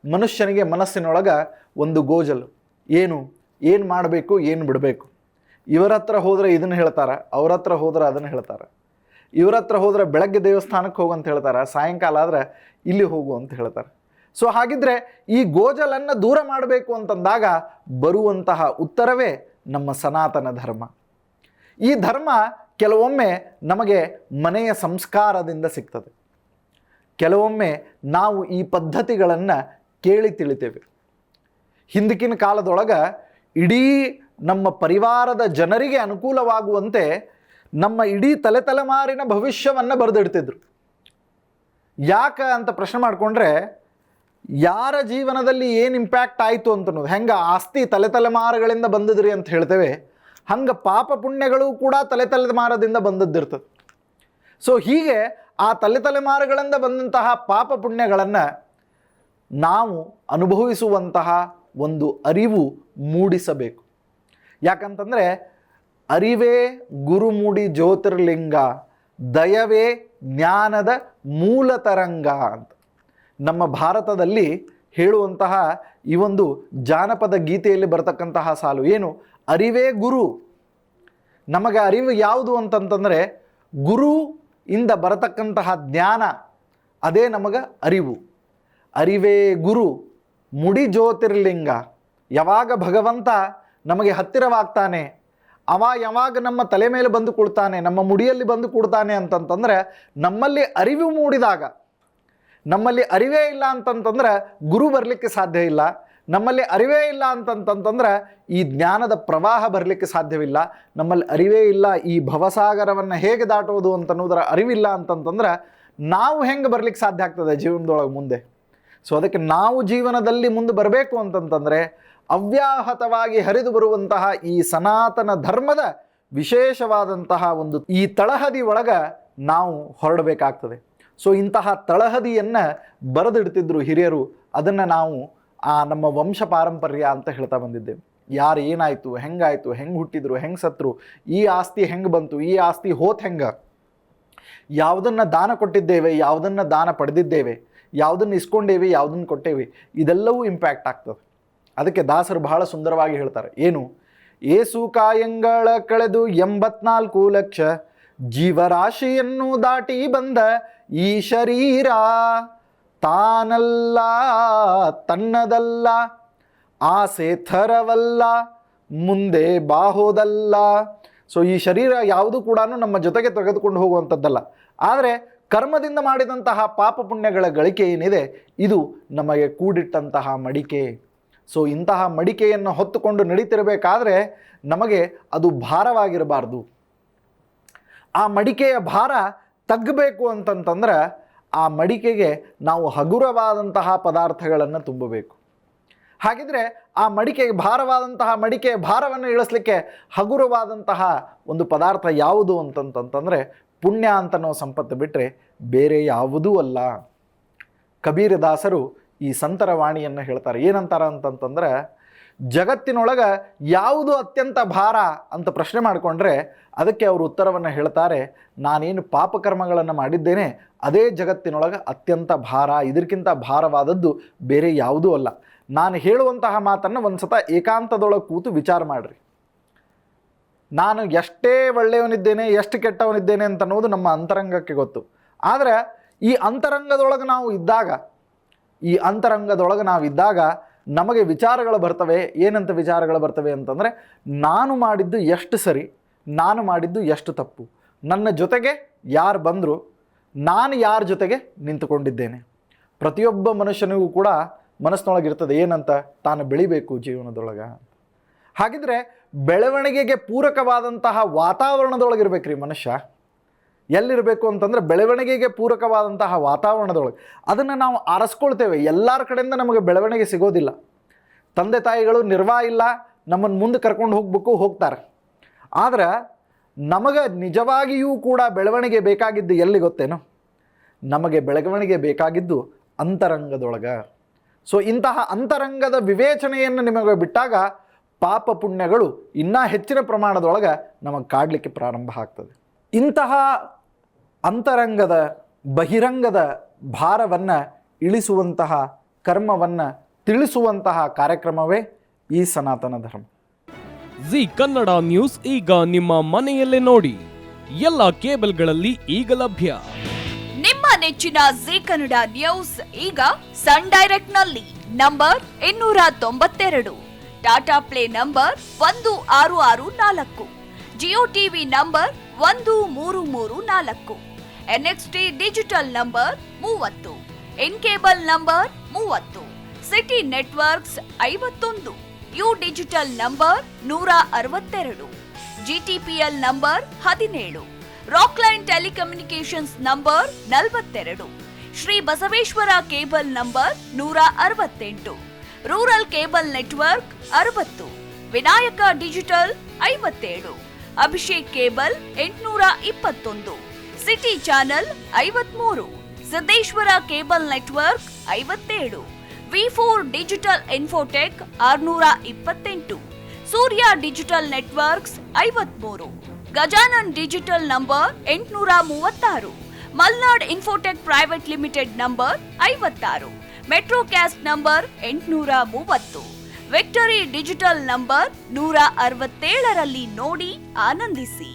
ಮನುಷ್ಯನಿಗೆ ಮನಸ್ಸಿನೊಳಗೆ ಒಂದು ಗೋಜಲು. ಏನು ಮಾಡಬೇಕು, ಏನು ಬಿಡಬೇಕು. ಇವರ ಹತ್ರ ಹೋದರೆ ಇದನ್ನು ಹೇಳ್ತಾರೆ, ಅವ್ರ ಹತ್ರ ಹೋದ್ರೆ ಅದನ್ನು ಹೇಳ್ತಾರೆ. ಇವರ ಹತ್ರ ಹೋದರೆ ಬೆಳಗ್ಗೆ ದೇವಸ್ಥಾನಕ್ಕೆ ಹೋಗು ಅಂತ ಹೇಳ್ತಾರೆ, ಸಾಯಂಕಾಲ ಆದರೆ ಇಲ್ಲಿ ಹೋಗು ಅಂತ ಹೇಳ್ತಾರೆ. ಸೊ ಹಾಗಿದ್ರೆ ಈ ಗೋಜಲನ್ನು ದೂರ ಮಾಡಬೇಕು ಅಂತಂದಾಗ ಬರುವಂತಹ ಉತ್ತರವೇ ನಮ್ಮ ಸನಾತನ ಧರ್ಮ. ಈ ಧರ್ಮ ಕೆಲವೊಮ್ಮೆ ನಮಗೆ ಮನೆಯ ಸಂಸ್ಕಾರದಿಂದ ಸಿಗ್ತದೆ. ಕೆಲವೊಮ್ಮೆ ನಾವು ಈ ಪದ್ಧತಿಗಳನ್ನು ಕೇಳಿ ತಿಳಿತೇವೆ. ಹಿಂದಕ್ಕಿನ ಕಾಲದೊಳಗೆ ಇಡೀ ನಮ್ಮ ಪರಿವಾರದ ಜನರಿಗೆ ಅನುಕೂಲವಾಗುವಂತೆ ನಮ್ಮ ಇಡೀ ತಲೆಮಾರಿನ ಭವಿಷ್ಯವನ್ನು ಬರೆದಿಡ್ತಿದ್ರು. ಯಾಕೆ ಅಂತ ಪ್ರಶ್ನೆ ಮಾಡಿಕೊಂಡ್ರೆ, ಯಾರ ಜೀವನದಲ್ಲಿ ಏನು ಇಂಪ್ಯಾಕ್ಟ್ ಆಯಿತು ಅಂತನ್ನೋದು, ಹೆಂಗೆ ಆಸ್ತಿ ತಲೆಮಾರುಗಳಿಂದ ಬಂದದ್ರಿ ಅಂತ ಹೇಳ್ತೇವೆ, ಹಂಗೆ ಪಾಪ ಪುಣ್ಯಗಳು ಕೂಡ ತಲೆಮಾರದಿಂದ ಬಂದದ್ದಿರ್ತದೆ. ಸೊ ಹೀಗೆ ಆ ತಲೆಮಾರುಗಳಿಂದ ಬಂದಂತಹ ಪಾಪ ಪುಣ್ಯಗಳನ್ನು ನಾವು ಅನುಭವಿಸುವಂತಹ ಒಂದು ಅರಿವು ಮೂಡಿಸಬೇಕು. ಯಾಕಂತಂದರೆ ಅರಿವೇ ಗುರುಮೂಡಿ ಜ್ಯೋತಿರ್ಲಿಂಗ, ದಯವೇ ಜ್ಞಾನದ ಮೂಲ ತರಂಗ ಅಂತ ನಮ್ಮ ಭಾರತದಲ್ಲಿ ಹೇಳುವಂತಹ ಈ ಒಂದು ಜಾನಪದ ಗೀತೆಯಲ್ಲಿ ಬರತಕ್ಕಂತಹ ಸಾಲು ಏನು, ಅರಿವೇ ಗುರು. ನಮಗೆ ಅರಿವು ಯಾವುದು ಅಂತಂತಂದರೆ ಗುರು ಇಂದ ಬರತಕ್ಕಂತಹ ಜ್ಞಾನ, ಅದೇ ನಮಗೆ ಅರಿವು. ಅರಿವೇ ಗುರು ಮುಡಿ ಜ್ಯೋತಿರ್ಲಿಂಗ. ಯಾವಾಗ ಭಗವಂತ ನಮಗೆ ಹತ್ತಿರವಾಗ್ತಾನೆ, ಯಾವಾಗ ನಮ್ಮ ತಲೆ ಮೇಲೆ ಬಂದು ಕೊಡ್ತಾನೆ, ನಮ್ಮ ಮುಡಿಯಲ್ಲಿ ಬಂದು ಕೊಡ್ತಾನೆ ಅಂತಂತಂದರೆ ನಮ್ಮಲ್ಲಿ ಅರಿವು ಮೂಡಿದಾಗ. ನಮ್ಮಲ್ಲಿ ಅರಿವೇ ಇಲ್ಲ ಅಂತಂತಂದ್ರೆ ಗುರು ಬರಲಿಕ್ಕೆ ಸಾಧ್ಯ ಇಲ್ಲ. ನಮ್ಮಲ್ಲಿ ಅರಿವೇ ಇಲ್ಲ ಅಂತಂತಂದ್ರೆ ಈ ಜ್ಞಾನದ ಪ್ರವಾಹ ಬರಲಿಕ್ಕೆ ಸಾಧ್ಯವಿಲ್ಲ. ನಮ್ಮಲ್ಲಿ ಅರಿವೇ ಇಲ್ಲ, ಈ ಭವಸಾಗರವನ್ನು ಹೇಗೆ ದಾಟೋದು ಅಂತನ್ನೋದರ ಅರಿವಿಲ್ಲ ಅಂತಂತಂದ್ರೆ ನಾವು ಹೆಂಗೆ ಬರಲಿಕ್ಕೆ ಸಾಧ್ಯ ಆಗ್ತದೆ ಜೀವನದೊಳಗೆ ಮುಂದೆ. ಸೊ ಅದಕ್ಕೆ ನಾವು ಜೀವನದಲ್ಲಿ ಮುಂದೆ ಬರಬೇಕು ಅಂತಂತಂದರೆ ಅವ್ಯಾಹತವಾಗಿ ಹರಿದು ಬರುವಂತಹ ಈ ಸನಾತನ ಧರ್ಮದ ವಿಶೇಷವಾದಂತಹ ಒಂದು ಈ ತಳಹದಿ ಒಳಗೆ ನಾವು ಹೊರಡಬೇಕಾಗ್ತದೆ. ಸೊ ಇಂತಹ ತಳಹದಿಯನ್ನು ಬರೆದಿಡ್ತಿದ್ರು ಹಿರಿಯರು. ಅದನ್ನು ನಾವು ನಮ್ಮ ವಂಶ ಪಾರಂಪರ್ಯ ಅಂತ ಹೇಳ್ತಾ ಬಂದಿದ್ದೇವೆ. ಯಾರು ಏನಾಯಿತು, ಹೆಂಗಾಯಿತು, ಹೆಂಗೆ ಹುಟ್ಟಿದ್ರು, ಹೆಂಗೆ ಸತ್ರು, ಈ ಆಸ್ತಿ ಹೆಂಗೆ ಬಂತು, ಈ ಆಸ್ತಿ ಹೋತ್ ಹೆಂಗೆ, ಯಾವುದನ್ನು ದಾನ ಕೊಟ್ಟಿದ್ದೇವೆ, ಯಾವುದನ್ನು ದಾನ ಪಡೆದಿದ್ದೇವೆ, ಯಾವುದನ್ನು ಇಸ್ಕೊಂಡೇವಿ, ಯಾವುದನ್ನು ಕೊಟ್ಟೇವಿ, ಇದೆಲ್ಲವೂ ಇಂಪ್ಯಾಕ್ಟ್ ಆಗ್ತದೆ. ಅದಕ್ಕೆ ದಾಸರು ಬಹಳ ಸುಂದರವಾಗಿ ಹೇಳ್ತಾರೆ, ಏನು, ಏಸು ಕಾಯಂಗಳ ಕಳೆದು 84 ಲಕ್ಷ ಜೀವರಾಶಿಯನ್ನು ದಾಟಿ ಬಂದ ಈ ಶರೀರ ತಾನಲ್ಲ, ತನ್ನದಲ್ಲ, ಆಸೆ ಥರವಲ್ಲ, ಮುಂದೆ ಬಾಹೋದಲ್ಲ. ಸೊ ಈ ಶರೀರ ಯಾವುದು ಕೂಡ ನಮ್ಮ ಜೊತೆಗೆ ತೆಗೆದುಕೊಂಡು ಹೋಗುವಂಥದ್ದಲ್ಲ. ಆದರೆ ಕರ್ಮದಿಂದ ಮಾಡಿದಂತಹ ಪಾಪ ಪುಣ್ಯಗಳ ಗಳಿಕೆ ಏನಿದೆ, ಇದು ನಮಗೆ ಕೂಡಿಟ್ಟಂತಹ ಮಡಿಕೆ. ಸೊ ಇಂತಹ ಮಡಿಕೆಯನ್ನು ಹೊತ್ತುಕೊಂಡು ನಡೀತಿರಬೇಕಾದ್ರೆ ನಮಗೆ ಅದು ಭಾರವಾಗಿರಬಾರ್ದು. ಆ ಮಡಿಕೆಯ ಭಾರ ತಗ್ಗಬೇಕು ಅಂತಂತಂದ್ರೆ ಆ ಮಡಿಕೆಗೆ ನಾವು ಹಗುರವಾದಂತಹ ಪದಾರ್ಥಗಳನ್ನು ತುಂಬಬೇಕು. ಹಾಗಿದ್ರೆ ಆ ಮಡಿಕೆಗೆ ಭಾರವಾದಂತಹ ಮಡಿಕೆಯ ಭಾರವನ್ನು ಇಳಿಸ್ಲಿಕ್ಕೆ ಹಗುರವಾದಂತಹ ಒಂದು ಪದಾರ್ಥ ಯಾವುದು ಅಂತಂತಂದರೆ ಪುಣ್ಯ ಅಂತ ನಾವು ಸಂಪತ್ತು ಬಿಟ್ಟರೆ ಬೇರೆ ಯಾವುದೂ ಅಲ್ಲ. ಕಬೀರದಾಸರು ಈ ಸಂತರ ವಾಣಿಯನ್ನು ಹೇಳ್ತಾರೆ. ಏನಂತಾರೆ ಅಂತಂತಂದ್ರೆ, ಜಗತ್ತಿನೊಳಗೆ ಯಾವುದು ಅತ್ಯಂತ ಭಾರ ಅಂತ ಪ್ರಶ್ನೆ ಮಾಡಿಕೊಂಡ್ರೆ ಅದಕ್ಕೆ ಅವರು ಉತ್ತರವನ್ನು ಹೇಳ್ತಾರೆ, ನಾನೇನು ಪಾಪಕರ್ಮಗಳನ್ನು ಮಾಡಿದ್ದೇನೆ ಅದೇ ಜಗತ್ತಿನೊಳಗೆ ಅತ್ಯಂತ ಭಾರ, ಇದಕ್ಕಿಂತ ಭಾರವಾದದ್ದು ಬೇರೆ ಯಾವುದೂ ಅಲ್ಲ. ನಾನು ಹೇಳುವಂತಹ ಮಾತನ್ನು ಒಂದು ಸತ ಏಕಾಂತದೊಳಗೆ ಕೂತು ವಿಚಾರ ಮಾಡಿರಿ. ನಾನು ಎಷ್ಟೇ ಒಳ್ಳೆಯವನಿದ್ದೇನೆ, ಎಷ್ಟು ಕೆಟ್ಟವನಿದ್ದೇನೆ ಅಂತ ಅನ್ನೋದು ನಮ್ಮ ಅಂತರಂಗಕ್ಕೆ ಗೊತ್ತು. ಆದರೆ ಈ ಅಂತರಂಗದೊಳಗೆ ನಾವು ಇದ್ದಾಗ ನಮಗೆ ವಿಚಾರಗಳು ಬರ್ತವೆ. ಏನಂತ ವಿಚಾರಗಳು ಬರ್ತವೆ ಅಂತಂದರೆ, ನಾನು ಮಾಡಿದ್ದು ಎಷ್ಟು ಸರಿ, ನಾನು ಮಾಡಿದ್ದು ಎಷ್ಟು ತಪ್ಪು, ನನ್ನ ಜೊತೆಗೆ ಯಾರು ಬಂದರು, ನಾನು ಯಾರ ಜೊತೆಗೆ ನಿಂತುಕೊಂಡಿದ್ದೇನೆ. ಪ್ರತಿಯೊಬ್ಬ ಮನುಷ್ಯನಿಗೂ ಕೂಡ ಮನಸ್ಸಿನೊಳಗಿರ್ತದೆ ಏನಂತ, ತಾನು ಬೆಳಿಬೇಕು ಜೀವನದೊಳಗೆ. ಹಾಗಿದ್ರೆ ಬೆಳವಣಿಗೆಗೆ ಪೂರಕವಾದಂತಹ ವಾತಾವರಣದೊಳಗಿರ್ಬೇಕ್ರಿ ಮನುಷ್ಯ. ಎಲ್ಲಿರಬೇಕು ಅಂತಂದರೆ ಬೆಳವಣಿಗೆಗೆ ಪೂರಕವಾದಂತಹ ವಾತಾವರಣದೊಳಗೆ. ಅದನ್ನು ನಾವು ಆರಿಸ್ಕೊಳ್ತೇವೆ. ಎಲ್ಲರ ಕಡೆಯಿಂದ ನಮಗೆ ಬೆಳವಣಿಗೆ ಸಿಗೋದಿಲ್ಲ. ತಂದೆ ತಾಯಿಗಳು ನಿರ್ವಾಹ ಇಲ್ಲ, ನಮ್ಮನ್ನು ಮುಂದೆ ಕರ್ಕೊಂಡು ಹೋಗ್ತಾರೆ. ಆದರೆ ನಮಗೆ ನಿಜವಾಗಿಯೂ ಕೂಡ ಬೆಳವಣಿಗೆ ಬೇಕಾಗಿದ್ದು ಎಲ್ಲಿ ಗೊತ್ತೇನೋ, ನಮಗೆ ಬೆಳವಣಿಗೆ ಬೇಕಾಗಿದ್ದು ಅಂತರಂಗದೊಳಗೆ. ಸೊ ಇಂತಹ ಅಂತರಂಗದ ವಿವೇಚನೆಯನ್ನು ನಿಮಗೆ ಬಿಟ್ಟಾಗ ಪಾಪ ಪುಣ್ಯಗಳು ಇನ್ನೂ ಹೆಚ್ಚಿನ ಪ್ರಮಾಣದೊಳಗೆ ನಮಗೆ ಕಾಡಲಿಕ್ಕೆ ಪ್ರಾರಂಭ ಆಗ್ತದೆ. ಇಂತಹ ಅಂತರಂಗದ ಬಹಿರಂಗದ ಭಾರವನ್ನು ಇಳಿಸುವಂತಹ ಕರ್ಮವನ್ನು ತಿಳಿಸುವಂತಹ ಕಾರ್ಯಕ್ರಮವೇ ಈ ಸನಾತನ ಧರ್ಮ. ಜಿ ಕನ್ನಡ ನ್ಯೂಸ್ ಈಗ ನಿಮ್ಮ ಮನೆಯಲ್ಲೇ ನೋಡಿ. ಎಲ್ಲ ಕೇಬಲ್ಗಳಲ್ಲಿ ಈಗ ಲಭ್ಯ. ನಿಮ್ಮ ನೆಚ್ಚಿನ ಜಿ ಕನ್ನಡ ನ್ಯೂಸ್ ಈಗ ಸನ್ ಡೈರೆಕ್ಟ್ ನಲ್ಲಿ number 292, Tata play number 1664, Jio TV number 1334, NXT digital number 30, in cable number 30, city networks 51, U digital number 162, GTPL number 17, Rockline telecommunications number 42, Shri Basaveshwara cable number 168, rural cable network 60, Vinayaka digital 57, Abhishek cable 821, city channel 53, Siddeshwara cable network 57, V4 digital Infotech 628, Surya digital networks 53, Gajanan digital number 836, Malnad Infotech private limited number 56, Metrocast number 830, Victory digital number 167ರಲ್ಲಿ ನೋಡಿ ಆನಂದಿಸಿ.